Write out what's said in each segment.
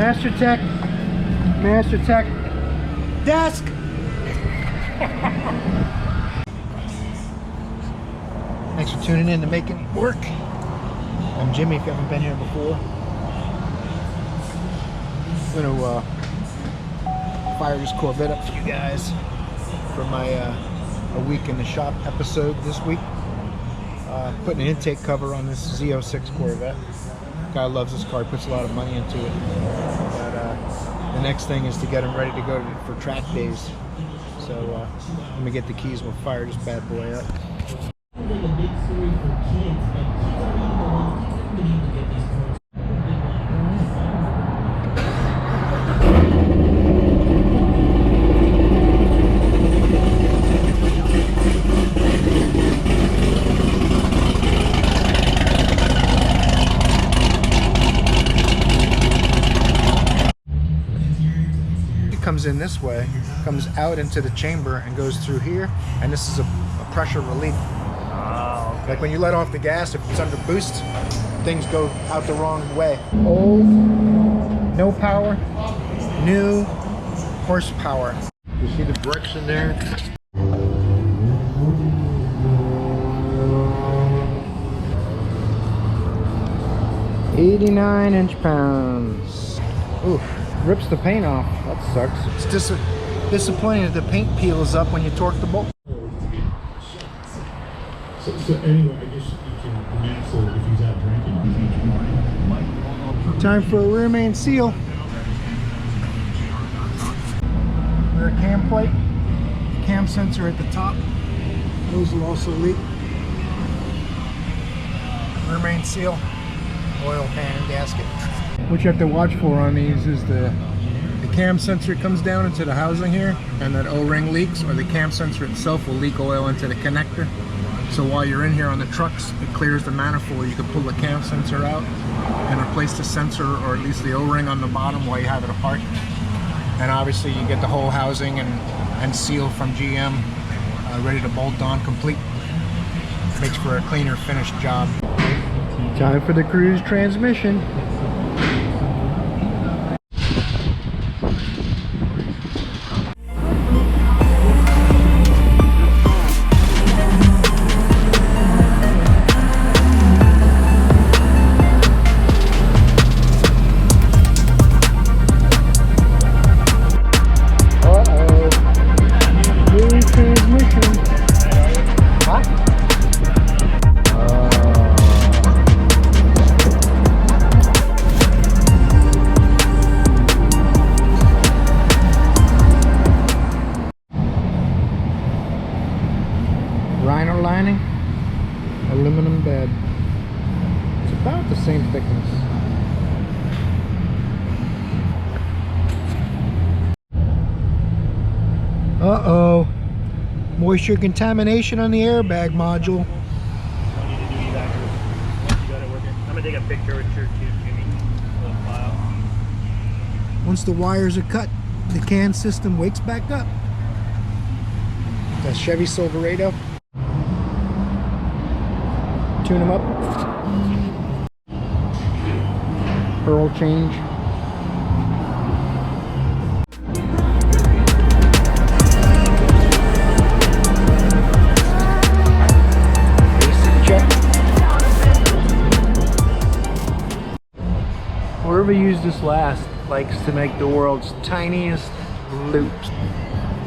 Master Tech. Master Tech. Desk! Thanks for tuning in to Making It Work. I'm Jimmy, if you haven't been here before. I'm going to fire this Corvette up for you guys for my a week in the shop episode this week. Putting an intake cover on this Z06 Corvette. Guy loves this car, puts a lot of money into it. But the next thing is to get him ready to go for track days. So let me get the keys, we'll fire this bad boy up. Comes in this way, comes out into the chamber and goes through here, and this is a pressure relief. Oh, okay. Like when you let off the gas, if it's under boost, things go out the wrong way. Old, no power, new, horsepower. You see the bricks in there? $89 inch-pounds. Oof. Rips the paint off. That sucks. It's disappointing that the paint peels up when you torque the bolt. So anyway, I guess you can cancel if he's out drinking. Time for a rear main seal. Rear cam plate. Cam sensor at the top. Those will also leak. Rear main seal. Oil pan and gasket. What you have to watch for on these is the cam sensor comes down into the housing here and that O-ring leaks, or the cam sensor itself will leak oil into the connector. So while you're in here on the trucks, it clears the manifold. You can pull the cam sensor out and replace the sensor, or at least the O-ring on the bottom while you have it apart. And obviously you get the whole housing and seal from GM ready to bolt on complete. Makes for a cleaner finished job. Time for the cruise transmission. Rhino lining, aluminum bed. It's about the same thickness. Uh-oh. Moisture contamination on the airbag module. I need to do that. You got it working. I'm gonna take a picture with your too, Jimmy. Little file. Once the wires are cut, the CAN system wakes back up. That's Chevy Silverado. Tune them up. Pearl change. Basic check. Whoever used this last likes to make the world's tiniest loops.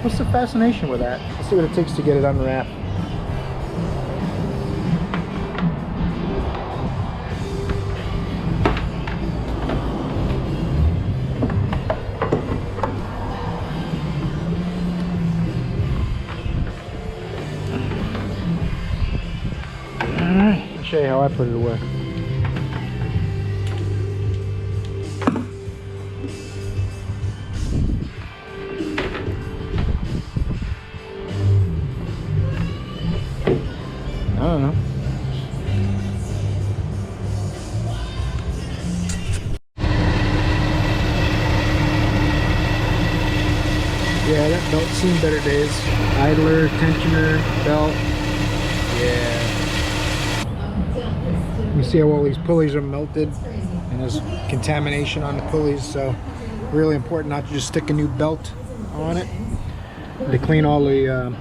What's the fascination with that? Let's see what it takes to get it unwrapped. Alright, I'll show you how I put it away. I don't know. Yeah, that belt's seen better days. Idler, tensioner, belt. Yeah. You see how all these pulleys are melted and and there's contamination on the pulleys, so really important not to just stick a new belt on it. To clean all the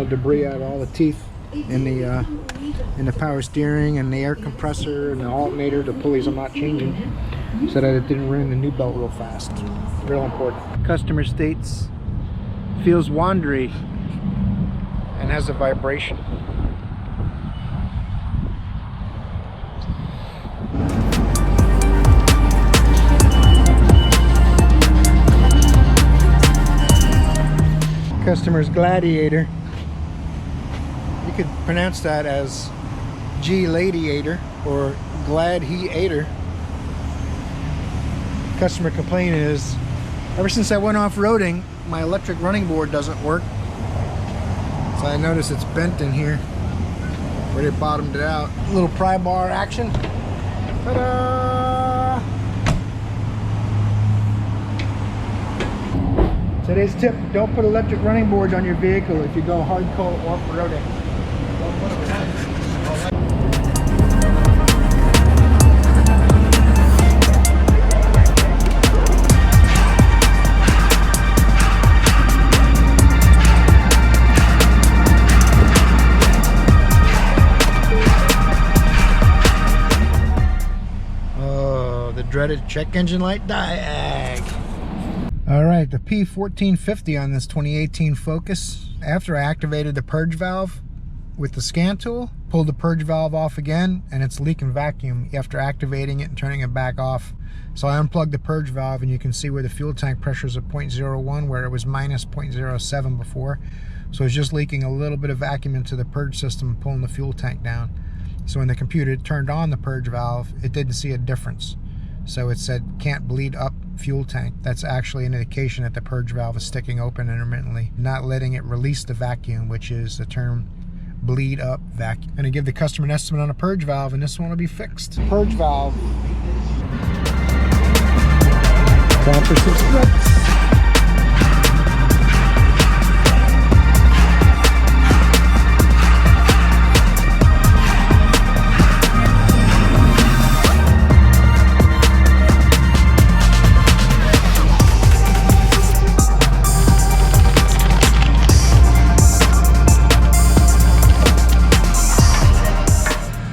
debris out of all the teeth in the power steering and the air compressor and the alternator. The pulleys I'm not changing so that it didn't ruin the new belt real fast. Real important. Customer states feels wandery and has a vibration. Customer's gladiator. You could pronounce that as G-ladiator or glad he ate her. Customer complaint is, ever since I went off-roading, my electric running board doesn't work. So I notice it's bent in here where they bottomed it out. A little pry bar action. Ta-da! Today's tip, don't put electric running boards on your vehicle if you go hardcore off-roading. Oh, the dreaded check engine light diag. Alright, the P1450 on this 2018 Focus. After I activated the purge valve with the scan tool, pulled the purge valve off again, and it's leaking vacuum after activating it and turning it back off. So I unplugged the purge valve, and you can see where the fuel tank pressure is at 0.01, where it was minus 0.07 before. So it's just leaking a little bit of vacuum into the purge system, pulling the fuel tank down. So when the computer turned on the purge valve, it didn't see a difference. So it said can't bleed up fuel tank. That's actually an indication that the purge valve is sticking open intermittently, not letting it release the vacuum, which is the term bleed up vacuum. I'm going to give the customer an estimate on a purge valve, and this one will be fixed. Purge valve. Time for some strips.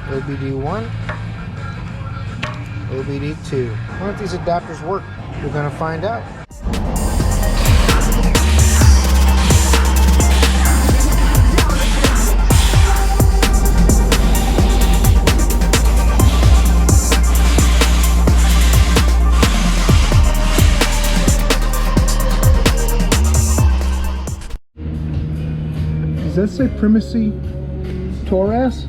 OBD1, OBD2. Why don't these adapters work? We're going to find out. Does that say Primacy Torres?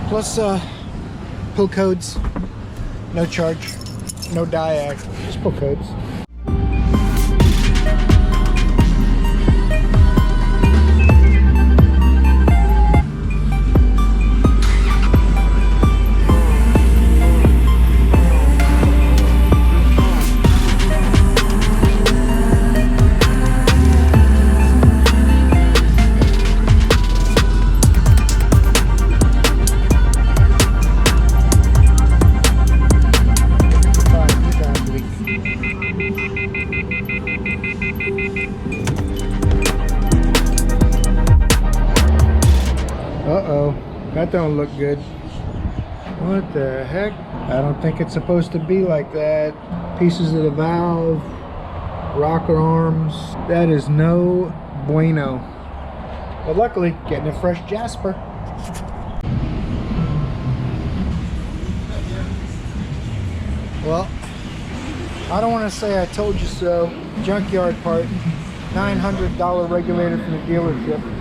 Plus pull codes, no charge, no diag, just pull codes. Uh-oh, that don't look good. What the heck? I don't think it's supposed to be like that. Pieces of the valve, rocker arms. That is no bueno. But luckily, getting a fresh Jasper. Well, I don't want to say I told you so. Junkyard part, $900 regulator from the dealership.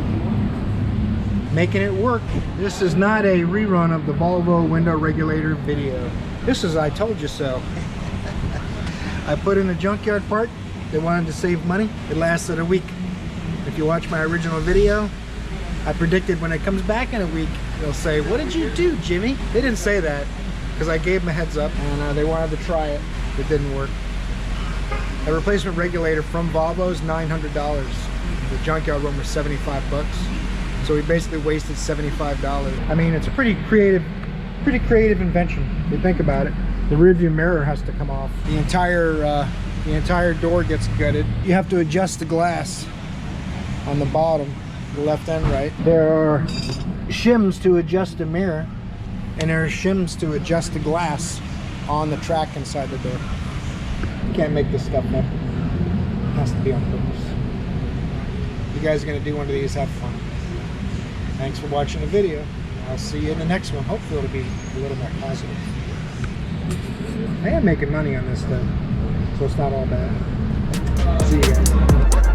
Making it work. This is not a rerun of the Volvo window regulator video. This is I told you so. I put in a junkyard part. They wanted to save money. It lasted a week. If you watch my original video, I predicted when it comes back in a week, they'll say, "What did you do, Jimmy?" They didn't say that because I gave them a heads up and they wanted to try it. It didn't work. A replacement regulator from Volvo's $900. The junkyard one was 75 bucks. So we basically wasted $75. I mean, it's a pretty creative invention if you think about it. The rear view mirror has to come off. The entire door gets gutted. You have to adjust the glass on the bottom, the left and right. There are shims to adjust the mirror, and there are shims to adjust the glass on the track inside the door. You can't make this stuff up. It has to be on purpose. If you guys are gonna do one of these, have fun. Thanks for watching the video. I'll see you in the next one. Hopefully it'll be a little more positive. I am making money on this though, so it's not all bad. See you guys.